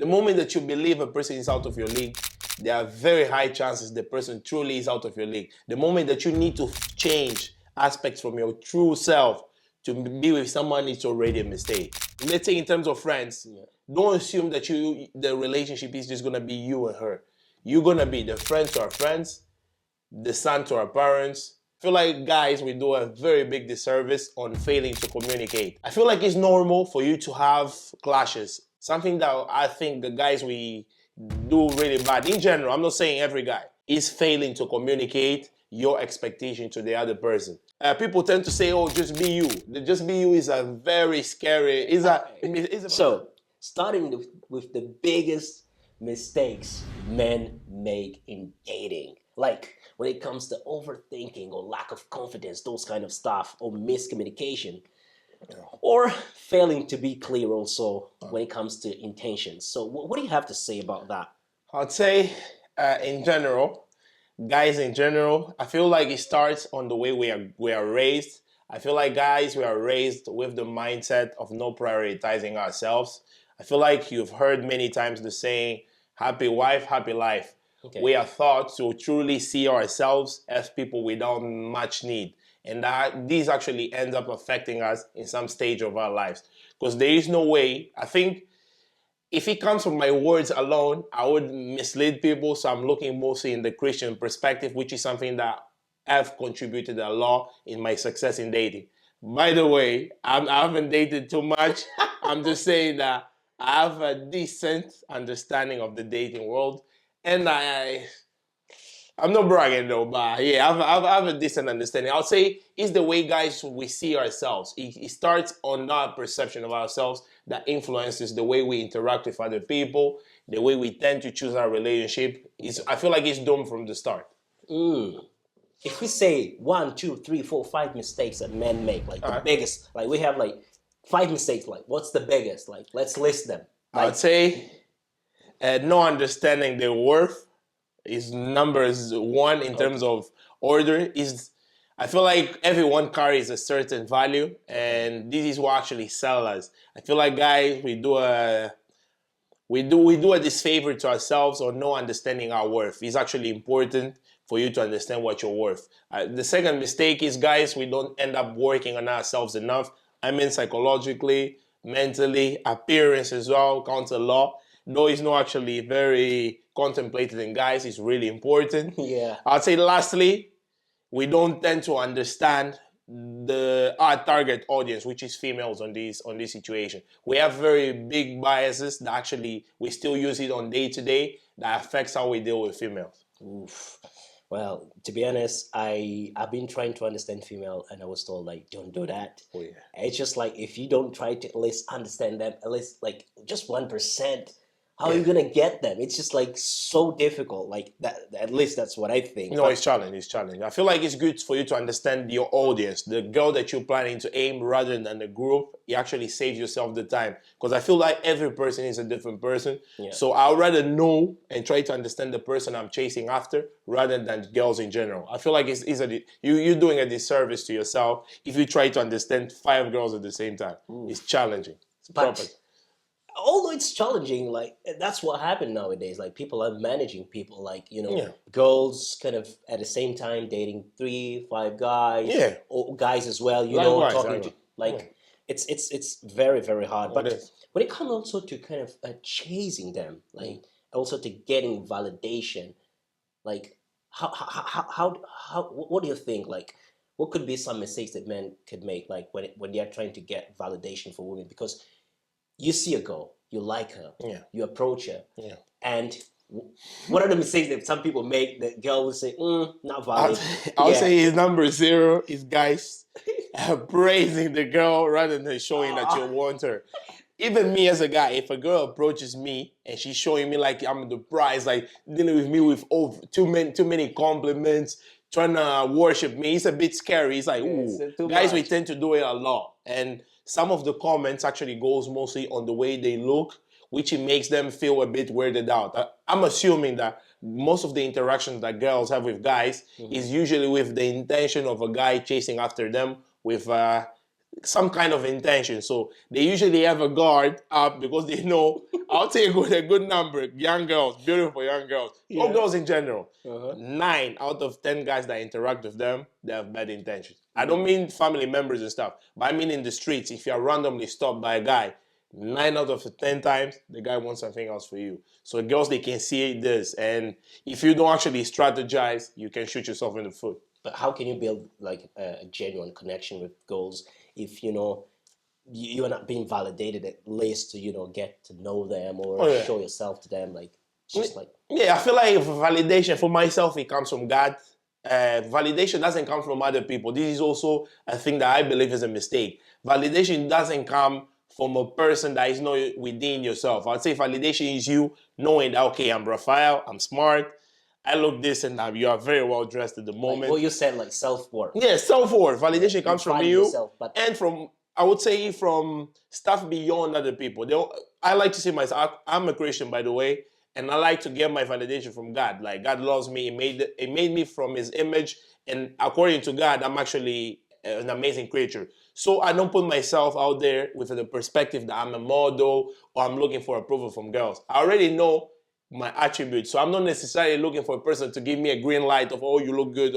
The moment that you believe a person is out of your league, there are very high chances the person truly is out of your league. The moment that you need to change aspects from your true self to be with someone, it's already a mistake. Let's say in terms of friends, don't assume that the relationship is just gonna be you and her. You're gonna be the friend to our friends, the son to our parents. I feel like guys, we do a very big disservice on failing to communicate. I feel like it's normal for you to have clashes. Something that I think the guys we do really bad, in general, I'm not saying every guy, is failing to communicate your expectation to the other person. People tend to say, oh, just be you. The just be you is a very scary, So, starting with the biggest mistakes men make in dating. Like when it comes to overthinking or lack of confidence, those kind of stuff, or miscommunication, or failing to be clear also when it comes to intentions. So what do you have to say about that? I'd say in general, guys in general, I feel like it starts on the way we are raised. I feel like guys, we are raised with the mindset of not prioritizing ourselves. I feel like you've heard many times the saying, happy wife, happy life. Okay. We are taught to truly see ourselves as people without much need. And that this actually ends up affecting us in some stage of our lives. Because there is no way, I think, if it comes from my words alone, I would mislead people. So I'm looking mostly in the Christian perspective, which is something that I've contributed a lot in my success in dating. By the way, I haven't dated too much. I'm just saying that I have a decent understanding of the dating world. And I'm not bragging though, but yeah, I have a decent understanding. I'll say it's the way, guys, we see ourselves. It starts on our perception of ourselves that influences the way we interact with other people, the way we tend to choose our relationship. I feel like it's doomed from the start. If we say 1, 2, 3, 4, 5 mistakes that men make, like the biggest, like we have like 5 mistakes, like what's the biggest? Like let's list them. Like, I'd say no understanding their worth is numbers 1 in terms of order. I feel like everyone carries a certain value, and this is what actually sells us. I feel like, guys, we do a disfavor to ourselves or no understanding our worth. It's actually important for you to understand what you're worth. The second mistake is, guys, we don't end up working on ourselves enough. I mean psychologically, mentally, appearance as well, counts a lot. Though it's not actually very contemplated in guys, it's really important. Yeah. I'd say lastly, we don't tend to understand our target audience, which is females on this situation. We have very big biases that actually we still use it on day to day that affects how we deal with females. Oof. Well, to be honest, I've been trying to understand female, and I was told like, don't do that. Oh, yeah. It's just like if you don't try to at least understand them, at least like just 1%. How are you gonna get them? It's just like so difficult. Like that. At least that's what I think. No, it's challenging. It's challenging. I feel like it's good for you to understand your audience, the girl that you're planning to aim, rather than the group. It actually saves yourself the time, because I feel like every person is a different person. Yeah. So I'd rather know and try to understand the person I'm chasing after rather than girls in general. I feel like you're doing a disservice to yourself if you try to understand 5 girls at the same time. It's challenging. Although it's challenging, like that's what happened nowadays. Like people are managing people, like girls kind of at the same time dating 3, 5 guys, or guys as well. Talking to like it's very, very hard. But when it comes also to kind of chasing them, like also to getting validation, like how what do you think? Like what could be some mistakes that men could make, like when they are trying to get validation for women? Because you see a girl, you like her, you approach her, and what are the mistakes that some people make that girl will say, not valid? I'll say his number 0 is guys praising the girl rather than showing that you want her. Even me as a guy, if a girl approaches me and she's showing me like I'm the prize, like dealing with me with too many compliments, trying to worship me, it's a bit scary. It's like, ooh, guys, we tend to do it a lot. And some of the comments actually goes mostly on the way they look, which it makes them feel a bit weirded out. I'm assuming that most of the interactions that girls have with guys is usually with the intention of a guy chasing after them with some kind of intention. So they usually have a guard up because they know I'll take a good number. Young girls, beautiful young girls, or girls in general. 9 out of 10 guys that interact with them, they have bad intentions. I don't mean family members and stuff, but I mean in the streets. If you are randomly stopped by a guy, 9 out of 10 times, the guy wants something else for you. So girls, they can see this, and if you don't actually strategize, you can shoot yourself in the foot. But how can you build like a genuine connection with girls if you're not being validated at least to get to know them or show yourself to them? Like just like I feel like validation for myself, it comes from God. Validation doesn't come from other people. This is also a thing that I believe is a mistake. Validation doesn't come from a person that is not within yourself. I'd say validation is you knowing that, okay, I'm Rafael, I'm smart, I look this and that. You are very well dressed at the moment. Like what you said, like self-worth. Yeah, self-worth. Validation comes from you and from, I would say, from stuff beyond other people. I like to say myself, I'm a Christian, by the way, and I like to get my validation from God. Like, God loves me. It made me from His image, and according to God, I'm actually an amazing creature. So I don't put myself out there with the perspective that I'm a model or I'm looking for approval from girls. I already know my attributes. So I'm not necessarily looking for a person to give me a green light of, oh, you look good,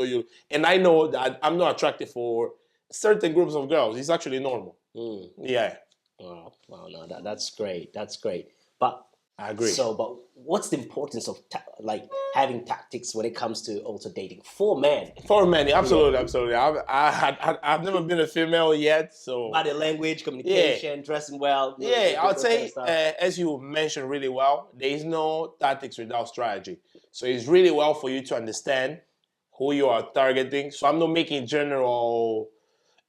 and I know that I'm not attracted for certain groups of girls. It's actually normal. Yeah. Wow, no, that's great. That's great. But I agree. So, but what's the importance of like having tactics when it comes to also dating for men? For men, absolutely, absolutely. I've never been a female yet, so body language, communication, dressing well. Yeah, I'd say as you mentioned really well, there is no tactics without strategy. So it's really well for you to understand who you are targeting. So I'm not making general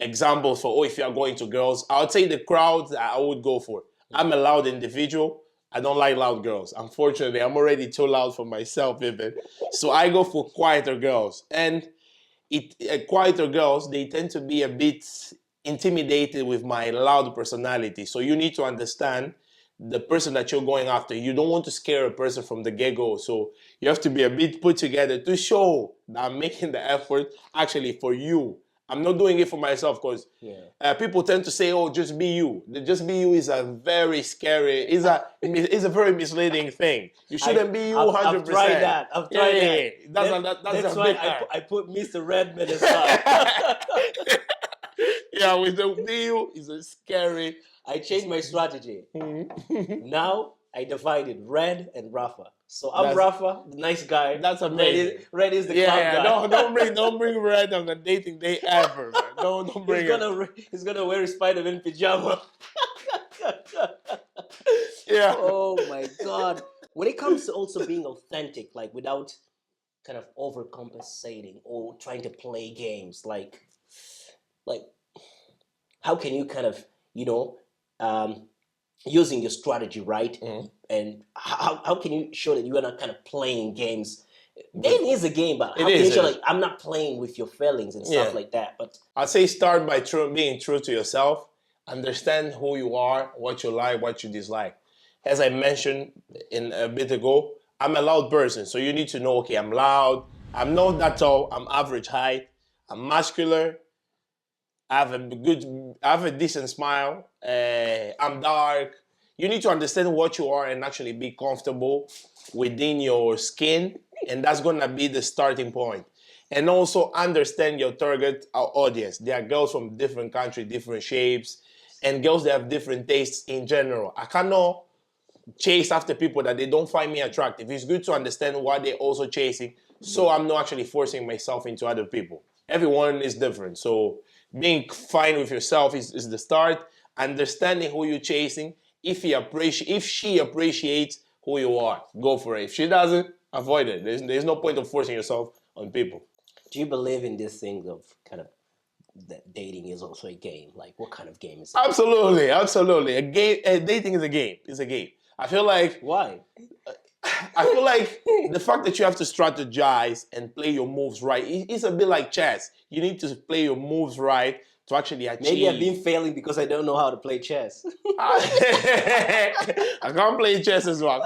examples for if you are going to girls. I would say the crowds that I would go for. I'm a loud individual. I don't like loud girls. Unfortunately, I'm already too loud for myself even. So I go for quieter girls. And quieter girls, they tend to be a bit intimidated with my loud personality. So you need to understand the person that you're going after. You don't want to scare a person from the get-go. So you have to be a bit put together to show that I'm making the effort actually for you. I'm not doing it for myself because people tend to say, "Oh, just be you." The just be you is a very scary, is a very misleading thing. You shouldn't be you 100%. I've tried that. I've tried that. That's why I put Mr. Redman aside. With the be you is a scary. I changed my strategy. Now I divided Red and Rafa. So I'm Rafa, the nice guy. That's amazing. Red is the clown guy. Don't bring Red on the dating day ever, man. Don't bring He's gonna wear his Spider-Man pajama. Oh my God. When it comes to also being authentic, like without kind of overcompensating or trying to play games, like how can you kind of, using your strategy, right? And how can you show that you are not kind of playing games? Dating is a game, but how can you show like I'm not playing with your feelings and stuff like that? But I'd say start by being true to yourself. Understand who you are, what you like, what you dislike. As I mentioned a bit ago, I'm a loud person, so you need to know, okay, I'm loud, I'm not that tall, I'm average height, I'm muscular, I have a decent smile, I'm dark. You need to understand what you are and actually be comfortable within your skin, and that's gonna be the starting point. And also understand your target audience. There are girls from different countries, different shapes, and girls that have different tastes in general. I cannot chase after people that they don't find me attractive. It's good to understand what they're also chasing, so I'm not actually forcing myself into other people. Everyone is different, so being fine with yourself is the start. Understanding who you're chasing. If she appreciates who you are, go for it. If she doesn't, avoid it. There's no point of forcing yourself on people. Do you believe in this thing of kind of that dating is also a game? Like, what kind of game is it? Absolutely. A game. Dating is a game. It's a game. I feel like why? I feel like the fact that you have to strategize and play your moves right, it's a bit like chess. You need to play your moves right to actually achieve. Maybe I've been failing because I don't know how to play chess. I can't play chess as well.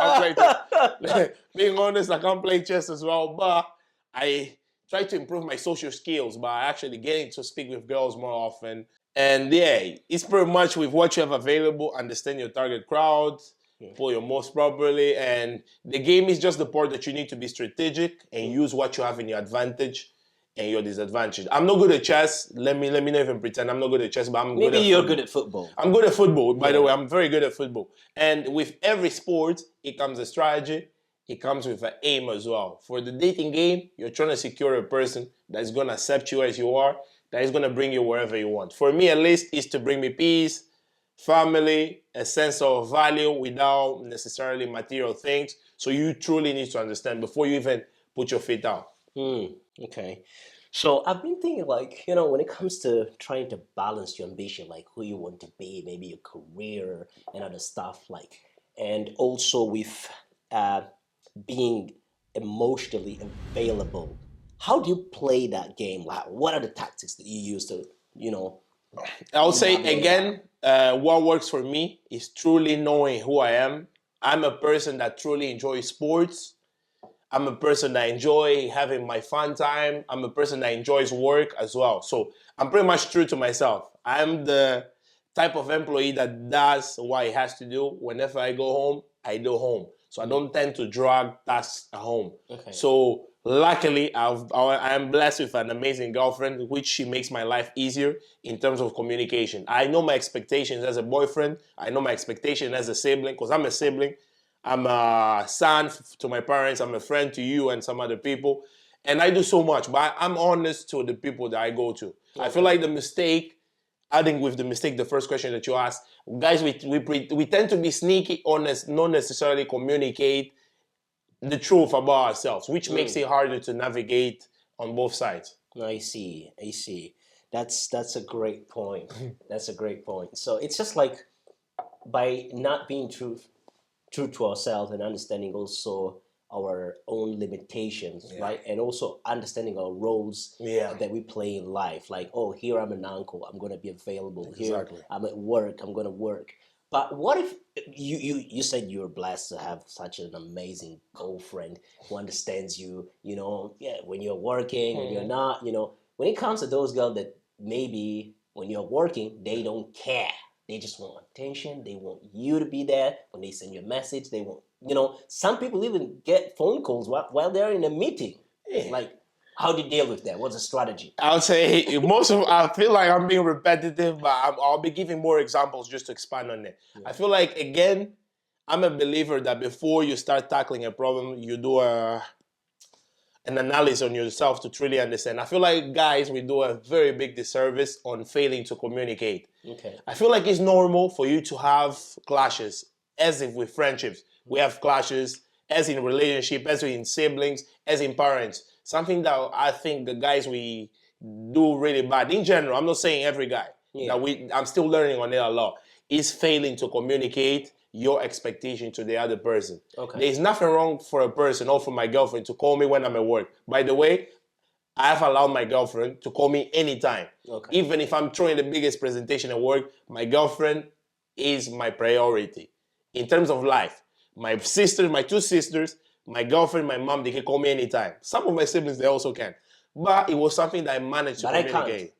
Being honest, I can't play chess as well, but I try to improve my social skills by actually getting to speak with girls more often And yeah, it's pretty much with what you have available, understand your target crowd, pull your moves properly, and the game is just the part that you need to be strategic and use what you have in your advantage and your disadvantage. I'm not good at chess. Let me not even pretend I'm not good at chess, but I'm Maybe good at you're football. good at football. I'm good at football, by the way. I'm very good at football. And with every sport, it comes a strategy. It comes with an aim as well. For the dating game, you're trying to secure a person that's going to accept you as you are, that is going to bring you wherever you want. For me, at least, is to bring me peace, family, a sense of value without necessarily material things. So you truly need to understand before you even put your feet down. Okay. So I've been thinking, like, you know, when it comes to trying to balance your ambition, like who you want to be, maybe your career and other stuff, like, and also with being emotionally available. How do you play that game? Like, what are the tactics that you use to, you know? I would say again, what works for me is truly knowing who I am. I'm a person that truly enjoys sports. I'm a person that enjoy having my fun time. I'm a person that enjoys work as well. So I'm pretty much true to myself. I'm the type of employee that does what he has to do. Whenever I go home, I do home. So I don't tend to drag tasks at home. Okay. So luckily, I am blessed with an amazing girlfriend, which she makes my life easier in terms of communication. I know my expectations as a boyfriend. I know my expectations as a sibling, because I'm a sibling. I'm a son to my parents. I'm a friend to you and some other people. And I do so much, but I'm honest to the people that I go to. Okay. I feel like the mistake, adding with the mistake, the first question that you asked, guys, we tend to be sneaky, honest, not necessarily communicate the truth about ourselves, which makes it harder to navigate on both sides. I see. I see. That's a great point. That's a great point. So it's just like by not being true to ourselves and understanding also our own limitations, right? And also understanding our roles that we play in life. Like, oh, here I'm an uncle, I'm gonna be available. Exactly. Here I'm at work, I'm gonna work. But what if you said you're blessed to have such an amazing girlfriend who understands you, you know, when you're working, when you're not, you know, when it comes to those girls that maybe when you're working, they don't care. They just want attention. They want you to be there. When they send you a message, they want, you know, some people even get phone calls while they're in a meeting. Like, how do you deal with that? What's the strategy? I would say I feel like I'm being repetitive, but I'll be giving more examples just to expand on it. I feel like, again, I'm a believer that before you start tackling a problem, you do an analysis on yourself to truly understand. I feel like, guys, we do a very big disservice on failing to communicate. Okay. I feel like it's normal for you to have clashes, as if with friendships. We have clashes, as in relationship, as in siblings, as in parents. Something that I think the guys we do really bad, in general, I'm not saying every guy, I'm still learning on it a lot, is failing to communicate your expectation to the other person. Okay. There's nothing wrong for a person or for my girlfriend to call me when I'm at work. By the way, I have allowed my girlfriend to call me anytime. Okay. Even if I'm throwing the biggest presentation at work, my girlfriend is my priority. In terms of life, my sisters, my two sisters, my girlfriend, my mom, they can call me anytime. Some of my siblings, they also can. But it was something that I managed to communicate. I can't.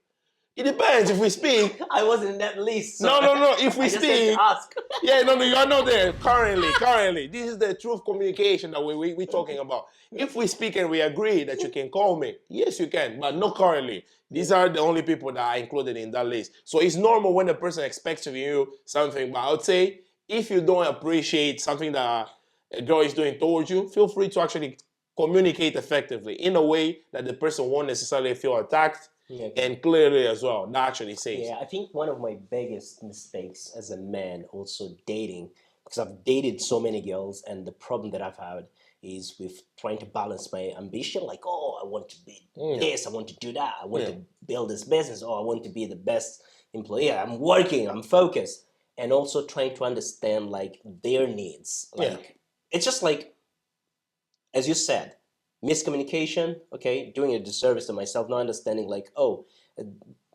It depends if we speak. I wasn't in that list. So no. If we speak, ask. You are not there currently. This is the truth communication that we're talking about. If we speak and we agree that you can call me, yes, you can, but not currently. These are the only people that are included in that list. So it's normal when a person expects of you something, but I would say if you don't appreciate something that a girl is doing towards you, feel free to actually communicate effectively in a way that the person won't necessarily feel attacked. And clearly as well, naturally says. Yeah, I think one of my biggest mistakes as a man also dating, because I've dated so many girls, and the problem that I've had is with trying to balance my ambition, like, oh, I want to be this, I want to do that, I want to build this business, oh, I want to be the best employee, I'm working, I'm focused, and also trying to understand like their needs. Like, it's just like, as you said, miscommunication, okay, doing a disservice to myself, not understanding like, oh,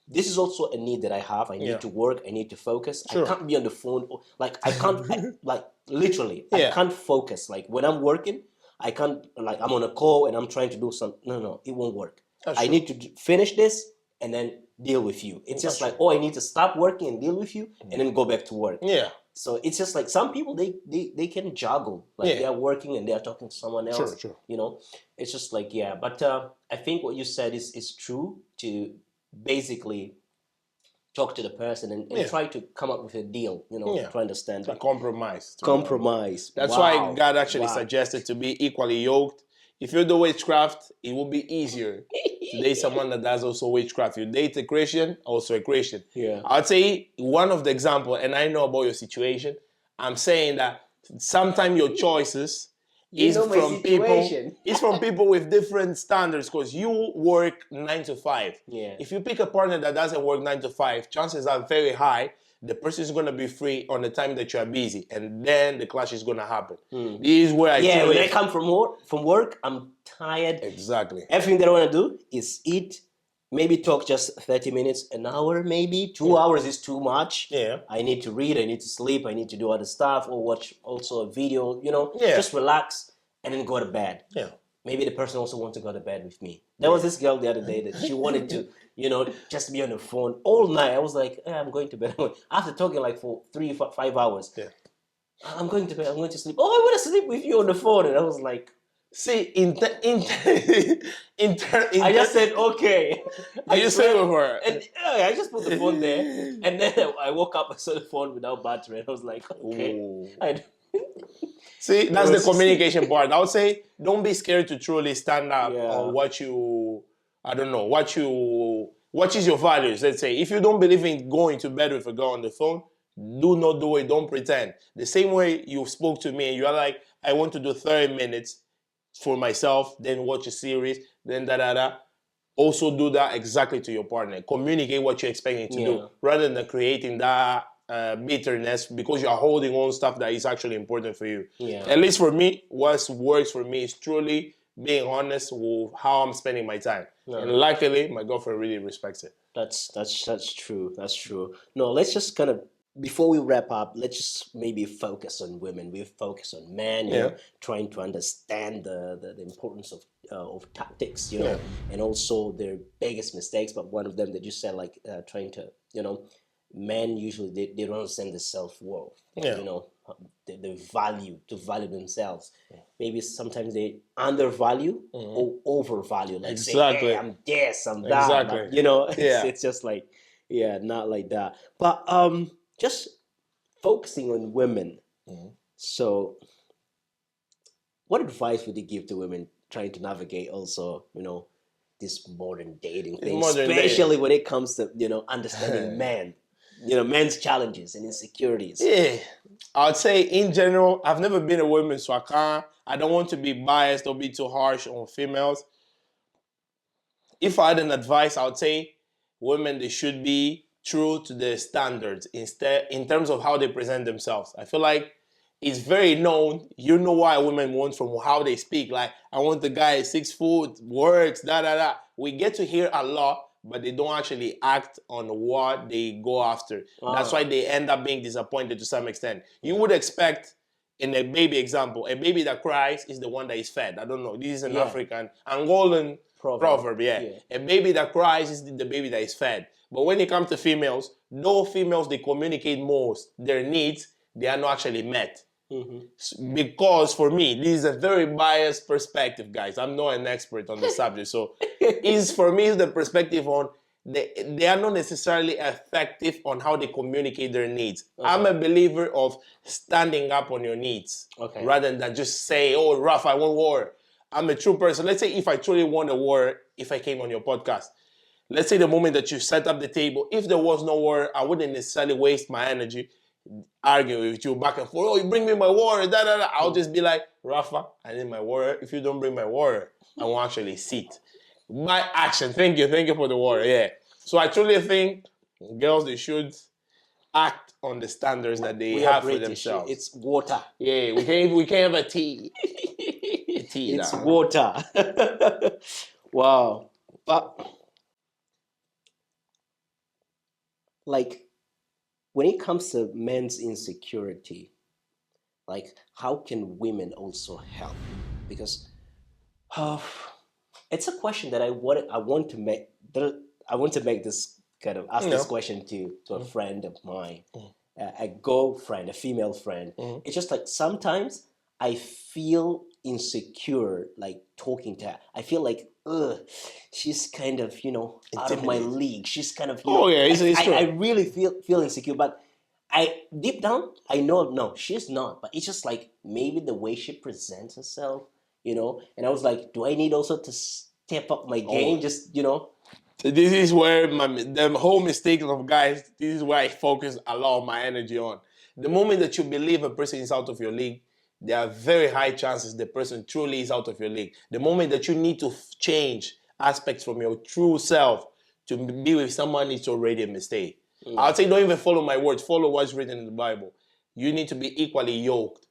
this is also a need that I have. I need to work. I need to focus. Sure. I can't be on the phone. Like, I can't, like, literally, I can't focus. Like, when I'm working, I can't, like, I'm on a call and I'm trying to do something. No, it won't work. I need to finish this and then deal with you. It's just like, oh, I need to stop working and deal with you, and then go back to work. Yeah. So it's just like some people they can juggle, like they are working and they are talking to someone else. Sure. You know, it's just like but I think what you said is true. To basically talk to the person and try to come up with a deal. You know, to understand a compromise. Compromise. That's why God actually suggested to be equally yoked. If you do witchcraft, it will be easier to date someone that does also witchcraft. You date a Christian, also a Christian. Yeah. I'd say one of the example, and I know about your situation, I'm saying that sometimes your choices is from people with different standards, because you work 9 to 5. Yeah. If you pick a partner that doesn't work 9 to 5, chances are very high the person is going to be free on the time that you are busy, and then the clash is going to happen. This is where when I come from work, I'm tired. Exactly. Everything that I want to do is eat, maybe talk just 30 minutes, an hour, maybe 2 hours is too much. Yeah. I need to read, I need to sleep, I need to do other stuff, or watch also a video, just relax and then go to bed. Yeah. Maybe the person also wants to go to bed with me. There was this girl the other day that she wanted to, just be on the phone all night. I was like, I'm going to bed. After talking like for 3-5 hours, I'm going to bed, I'm going to sleep. Oh, I want to sleep with you on the phone. And I was like, see, I just said, okay. I just said with her. And I just put the phone there. And then I woke up, I saw the phone without battery. And I was like, okay. See, that's the communication part. I would say, don't be scared to truly stand up on what is your values. Let's say, if you don't believe in going to bed with a girl on the phone, do not do it. Don't pretend. The same way you spoke to me and you are like, I want to do 30 minutes for myself, then watch a series, then also do that exactly to your partner. Communicate what you're expecting to do, rather than creating that bitterness because you are holding on stuff that is actually important for you. At least for me, what works for me is truly being honest with how I'm spending my time. And luckily, my girlfriend really respects it. That's true. That's true. No, let's just kind of, before we wrap up, let's just maybe focus on women. We focus on men, trying to understand the importance of tactics, and also their biggest mistakes. But one of them that you said, like trying to, men usually they don't understand the self-worth, the value, to value themselves. Maybe sometimes they undervalue or overvalue, like say, hey, I'm this, I'm that. But, it's just like, not like that. But just focusing on women. So what advice would you give to women trying to navigate also, this modern dating thing, especially when it comes to, understanding men? Men's challenges and insecurities. Yeah, I would say in general, I've never been a woman, so I don't want to be biased or be too harsh on females. If I had an advice, I would say women, they should be true to their standards instead in terms of how they present themselves. I feel like it's very known, what women want from how they speak. Like, I want the guy 6 foot, works, We get to hear a lot, but they don't actually act on what they go after. That's why they end up being disappointed to some extent. You would expect, in a baby example, a baby that cries is the one that is fed. I don't know. This is an African, Angolan proverb. A baby that cries is the baby that is fed. But when it comes to females, no females, they communicate most. Their needs, they are not actually met. Because for me, this is a very biased perspective, guys. I'm not an expert on the subject. So for me, the perspective on they are not necessarily effective on how they communicate their needs. I'm a believer of standing up on your needs rather than just say, oh, Raf, I want war. I'm a true person. Let's say if I truly want a war, if I came on your podcast, let's say the moment that you set up the table, if there was no war, I wouldn't necessarily waste my energy arguing with you back and forth. Oh, you bring me my water, I'll just be like, Rafa, I need my water. If you don't bring my water, I won't actually sit. My action. Thank you for the water. Yeah. So I truly think girls, they should act on the standards that they have for themselves. It's water. Yeah, we can't have a tea. It's water. Wow. But like, when it comes to men's insecurity, like, how can women also help? Because it's a question that I want to make. I want to make this kind of ask this question to a friend of mine, a girlfriend, a female friend. It's just like sometimes I feel insecure, like talking to her. I feel like, ugh, she's kind of, out of my league. She's kind of, it's true. I really feel insecure, but I deep down I know no, she's not. But it's just like maybe the way she presents herself, And I was like, do I need also to step up my game? Just So this is where the whole mistake of guys. This is where I focus a lot of my energy on. The moment that you believe a person is out of your league, there are very high chances the person truly is out of your league. The moment that you need to change aspects from your true self to be with someone, it's already a mistake. I'll say don't even follow my words, follow what's written in the Bible. You need to be equally yoked.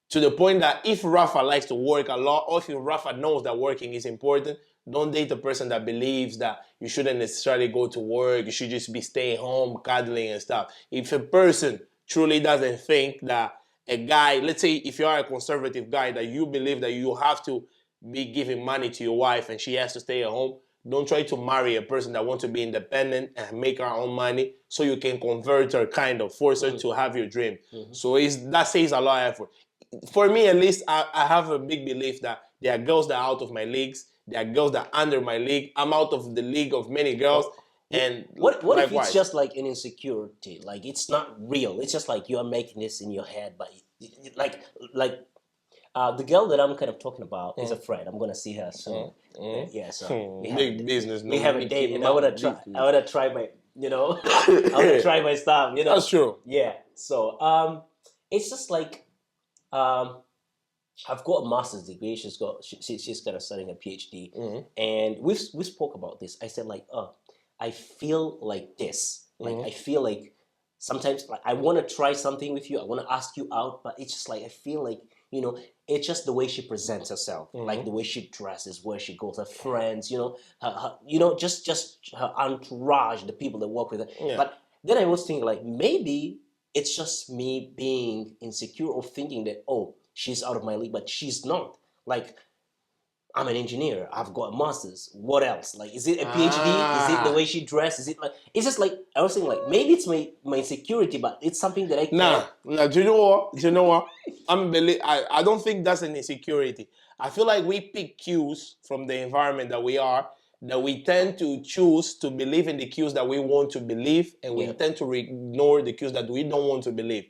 To the point that if Rafa likes to work a lot, or if Rafa knows that working is important, don't date a person that believes that you shouldn't necessarily go to work, you should just be staying home, cuddling and stuff. If a person truly doesn't think that a guy, let's say if you are a conservative guy, that you believe that you have to be giving money to your wife and she has to stay at home, don't try to marry a person that wants to be independent and make her own money so you can convert her, kind of force her to have your dream. So that saves a lot of effort. For me, at least, I have a big belief that there are girls that are out of my leagues. There are girls that are under my league. I'm out of the league of many girls. And what if it's just like an insecurity? Like it's not real. It's just like you are making this in your head, but like the girl that I'm kind of talking about is a friend. I'm gonna see her soon. Yeah, so big business. We have a date, and I wanna try my, I wanna try my stuff. That's true. Yeah. So it's just like I've got a master's degree. She's kind of studying a PhD, and we spoke about this. I said like, I feel like this. Like I feel like sometimes like I want to try something with you. I want to ask you out, but it's just like I feel like it's just the way she presents herself, like the way she dresses, where she goes, her friends, just her entourage, the people that work with her. Yeah. But then I was thinking like maybe it's just me being insecure or thinking that she's out of my league, but she's not. Like I'm an engineer. I've got a master's. What else? Like, is it a PhD? Is it the way she dresses? Is it like? It's just like I was saying. Like maybe it's my insecurity, but it's something that I can't. Nah. Do you know what? I don't think that's an insecurity. I feel like we pick cues from the environment that we are. That we tend to choose to believe in the cues that we want to believe, and we tend to ignore the cues that we don't want to believe.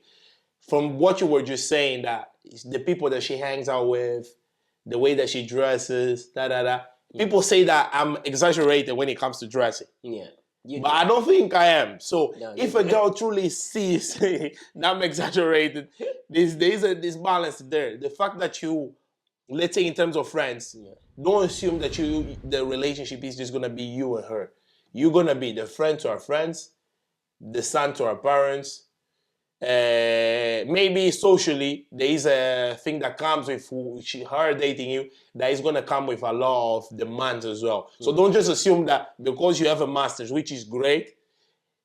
From what you were just saying, that the people that she hangs out with, the way that she dresses, people say that I'm exaggerated when it comes to dressing. Yeah. But I don't think I am. So if a girl truly sees that I'm exaggerated, there is this balance there. The fact that you, let's say in terms of friends, don't assume that the relationship is just gonna be you and her. You're gonna be the friend to our friends, the son to our parents. Maybe socially there is a thing that comes with her dating you that is going to come with a lot of demands as well. So don't just assume that because you have a master's, which is great,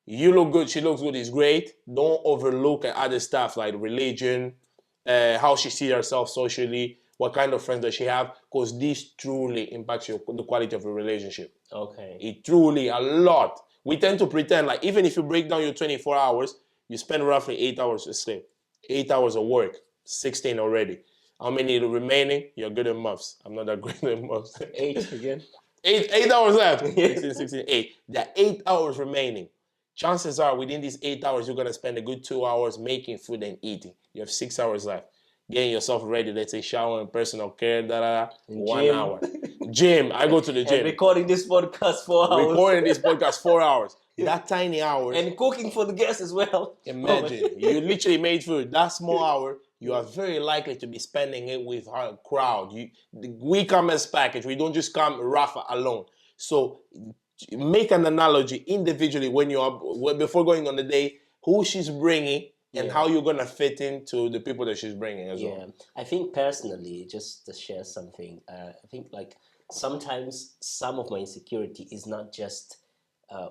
you look good, she looks good, is great. Don't overlook at other stuff like religion, how she sees herself socially, what kind of friends does she have, because this truly impacts the quality of a relationship. Okay. It truly, a lot. We tend to pretend like even if you break down your 24 hours, you spend roughly 8 hours to sleep, 8 hours of work, 16 already. How many remaining? You're good at maths. I'm not that great at maths. 8 again? 8 hours left. 16, 16, 8. There are 8 hours remaining. Chances are within these 8 hours, you're going to spend a good 2 hours making food and eating. You have 6 hours left. Getting yourself ready, let's say shower and personal care, 1 hour. Gym, I go to the gym. And recording this podcast 4 hours. Recording this podcast 4 hours. That tiny hours. And cooking for the guests as well. Imagine, you literally made food. That small hour, you are very likely to be spending it with a crowd. We come as package. We don't just come Rafa alone. So make an analogy individually when before going on the day, who she's bringing and how you're going to fit into the people that she's bringing as well. I think personally, just to share something, I think like sometimes some of my insecurity is not just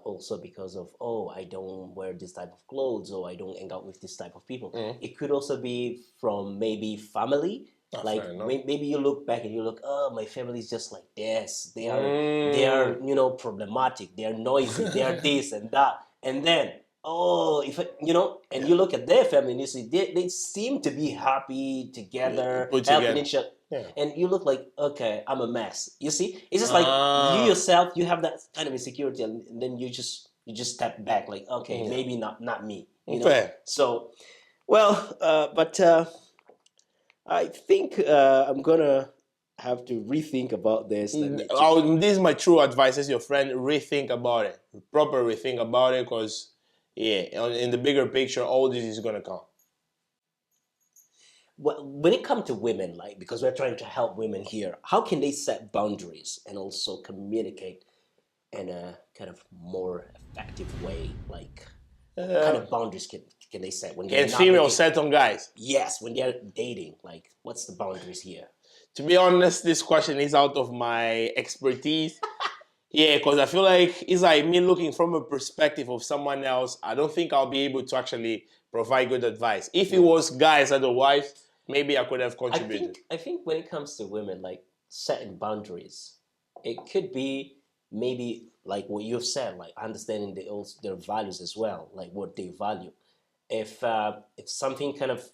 also because of, I don't wear this type of clothes or I don't hang out with this type of people. It could also be from maybe family. Like maybe you look back and you look, oh, my family is just like this. They are problematic. They are noisy. They are this and that. And then if and you look at their family and you see they seem to be happy together, helping each other. Yeah. And you look like, okay, I'm a mess. You see, it's just like you yourself. You have that kind of insecurity, and then you just step back, like, okay, maybe not me. You know. So, well, but. I think I'm gonna have to rethink about this. This is my true advice as your friend. Rethink about it. Proper rethink about it, because in the bigger picture, all this is gonna come. Well, when it comes to women, like, because we're trying to help women here, how can they set boundaries and also communicate in a kind of more effective way? Like, what kind of boundaries can they set when can females set on guys? Yes, when they're dating. Like, what's the boundaries here? To be honest, this question is out of my expertise. Because I feel like it's like me looking from a perspective of someone else. I don't think I'll be able to actually provide good advice. If it was guys otherwise, maybe I could have contributed. I think when it comes to women, like setting boundaries, it could be maybe like what you've said, like understanding their values as well, like what they value. If something kind of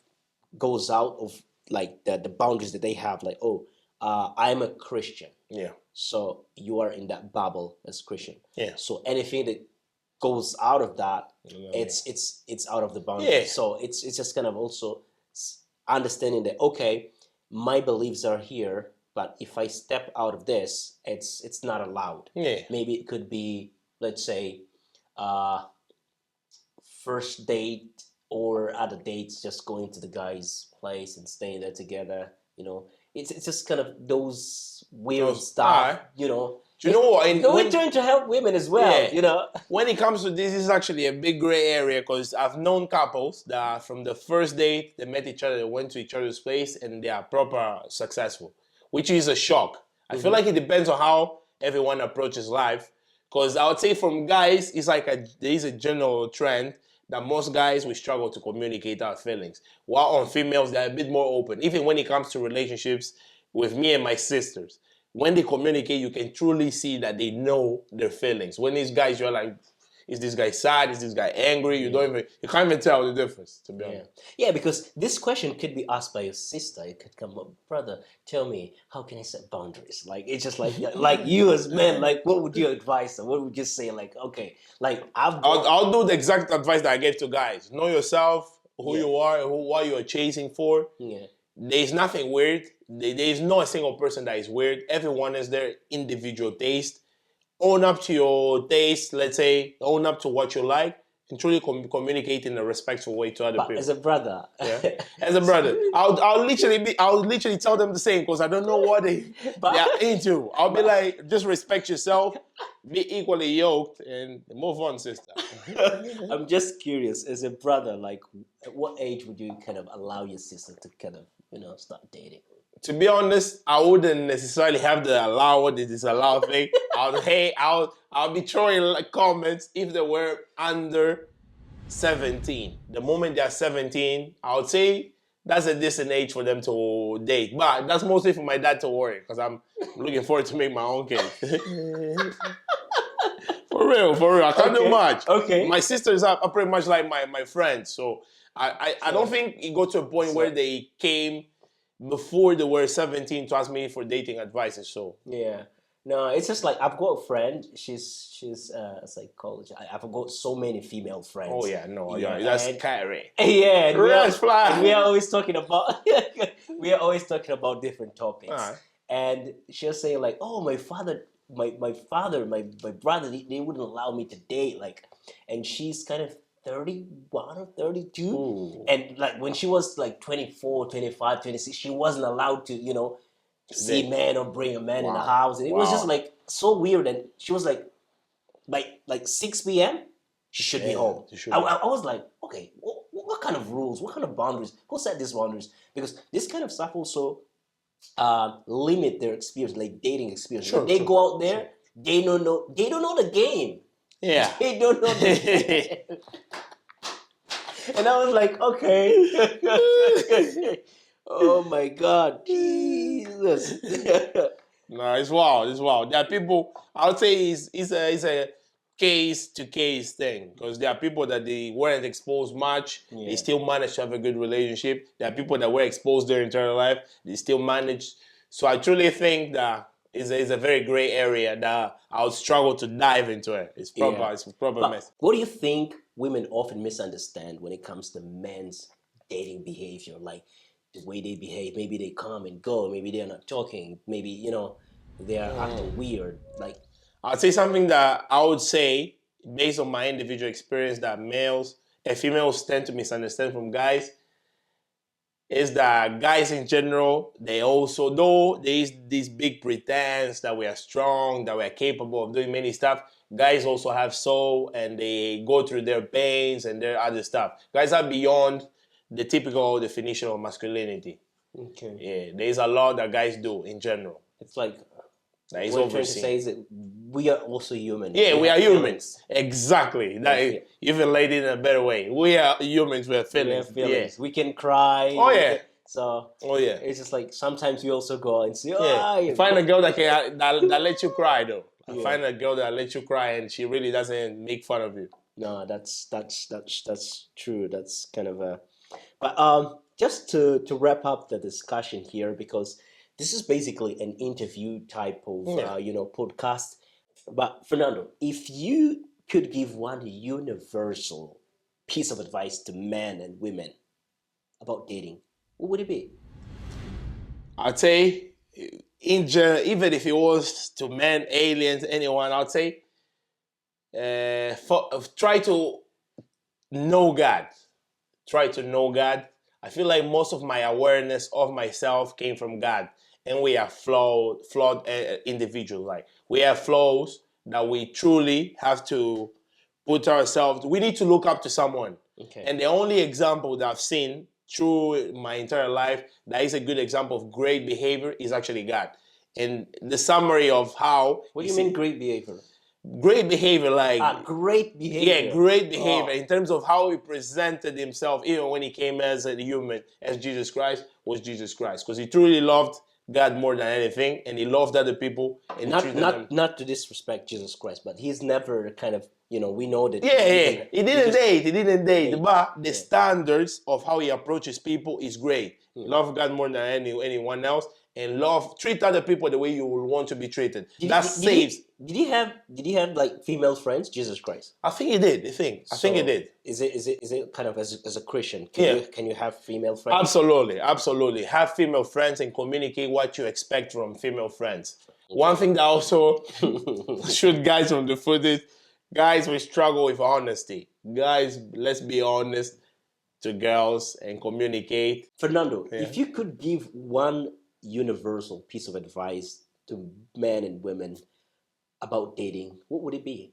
goes out of like the boundaries that they have, like, I'm a Christian, so you are in that bubble as Christian, so anything that goes out of that, it's out of the boundary. So it's just kind of also understanding that, okay, my beliefs are here, but if I step out of this, it's not allowed. Maybe it could be, let's say, first date or other dates, just going to the guy's place and staying there together. It's just kind of those weird stuff. You know what? We're trying to help women as well. When it comes to this is actually a big gray area, because I've known couples that from the first date they met each other, they went to each other's place, and they are proper successful, which is a shock. I feel like it depends on how everyone approaches life. Because I would say from guys, it's like there is a general trend that most guys, we struggle to communicate our feelings. While on females, they're a bit more open. Even when it comes to relationships with me and my sisters, when they communicate, you can truly see that they know their feelings. When these guys, you're like, is this guy sad? Is this guy angry? You can't even tell the difference, to be honest. Yeah, because this question could be asked by your sister. It could come up, brother, tell me, how can I set boundaries? Like, it's just like, like you as men, like, what would you advise them? What would you say? Like, okay, like, I'll do the exact advice that I gave to guys. Know yourself, who you are, what you are chasing for. There's nothing weird. There's not a single person that is weird. Everyone has their individual taste. Own up to your taste, let's say, own up to what you like, and truly communicate in a respectful way to other people. As a brother. As a brother. I'll literally tell them the same, because I don't know what they are into. I'll be like, just respect yourself, be equally yoked, and move on, sister. I'm just curious, as a brother, like, at what age would you kind of allow your sister to kind of start dating? To be honest, I wouldn't necessarily have the allow or the disallow thing. I'll be throwing comments if they were under 17. The moment they're 17, I would say that's a decent age for them to date. But that's mostly for my dad to worry, because I'm looking forward to make my own kids. For real. I can't do much. My sisters are pretty much like my friends. So I don't think it got to a point where they came before they were 17 to ask me for dating advice. So no, it's just like, I've got a friend. She's a psychologist. I've got so many female friends. That's scary. And we are always talking about different topics. And she'll say like, oh, my father, my brother, they wouldn't allow me to date. Like, and she's kind of 31 or 32. And like when she was like 24, 25, 26, she wasn't allowed to, see a man or bring a man in the house. And it was just like so weird. And she was like, by 6 p.m., she should be home. I was like, okay, what kind of rules? What kind of boundaries? Who set these boundaries? Because this kind of stuff also limit their experience, like dating experience. When they go out there, they don't know the game. They don't know the game. And I was like, okay. Oh my God, Jesus! No, it's wild. It's wild. There are people. I would say it's a case to case thing because there are people that they weren't exposed much. They still managed to have a good relationship. There are people that were exposed their entire life. They still managed. So I truly think that is a very gray area that I would struggle to dive into it. It's proper. Yeah. It's a proper But mess. what do you think women often misunderstand when it comes to men's dating behavior? Like the way they behave. Maybe they come and go. Maybe they're not talking. Maybe, they are acting weird. Like, I'd say something that I would say, based on my individual experience, that males and females tend to misunderstand from guys is that guys in general, they also, though there is this big pretense that we are strong, that we are capable of doing many stuff, guys also have soul and they go through their pains and their other stuff. Guys are beyond the typical definition of masculinity. okay. Yeah, there's a lot that guys do in general. It's like That is what you're trying to overseen. say is that we are also human. Yeah, we are feelings. humans. Exactly. That you've laid it in a better way. We are humans. We have We feelings. have feelings. Yeah. We can cry. Oh yeah. So Oh yeah. it's just like sometimes we also go and say, Yeah. You find a girl that lets you cry though. Yeah. Find a girl that lets you cry and she really doesn't make fun of you. No, that's true. That's kind of a. But just to wrap up the discussion here, because this is basically an interview type of podcast. But Fernando, if you could give one universal piece of advice to men and women about dating, what would it be? I'd say, in general, even if it was to men, aliens, anyone, I'd say, try to know God. Try to know God. I feel like most of my awareness of myself came from God, and we are flawed individuals. Like we have flaws that we truly have to put ourselves. We need to look up to someone. Okay. And the only example that I've seen through my entire life that is a good example of great behavior is actually God. And the summary of how. What do you mean great behavior? Great behavior, like great behavior. yeah, great behavior in terms of how he presented himself, even when he came as a human, as Jesus Christ was Jesus Christ, because he truly loved God more than anything, and he loved other people, and not to disrespect Jesus Christ, but he's never kind of we know that. Yeah, he didn't date, but the standards of how he approaches people is great. Love God more than anyone else, and treat other people the way you would want to be treated. That saves. Did he have like female friends? Jesus Christ. I think he did. I think he did. Is it kind of as a Christian? Can you have female friends? Absolutely. Have female friends and communicate what you expect from female friends. Okay. One thing that also should guys on the foot is, guys, we struggle with honesty. Guys, let's be honest to girls and communicate. Fernando, if you could give one universal piece of advice to men and women about dating, what would it be?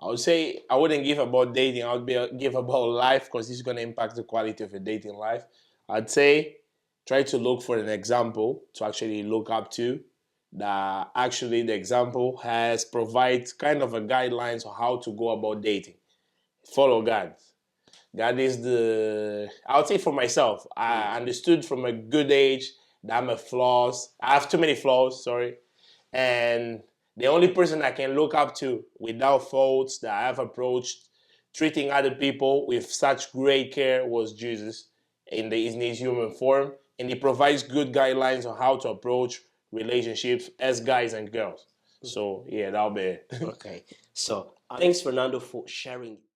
I would say I wouldn't give about dating. I would give about life, because this is going to impact the quality of your dating life. I'd say try to look for an example to actually look up to, that actually the example provides kind of a guidelines on how to go about dating. Follow God. God is I would say for myself, I understood from a good age that I have too many flaws, sorry. And the only person I can look up to without faults that I have approached treating other people with such great care was Jesus in his human form. And he provides good guidelines on how to approach relationships as guys and girls. So yeah, that'll be it. Okay. So thanks, Fernando, for sharing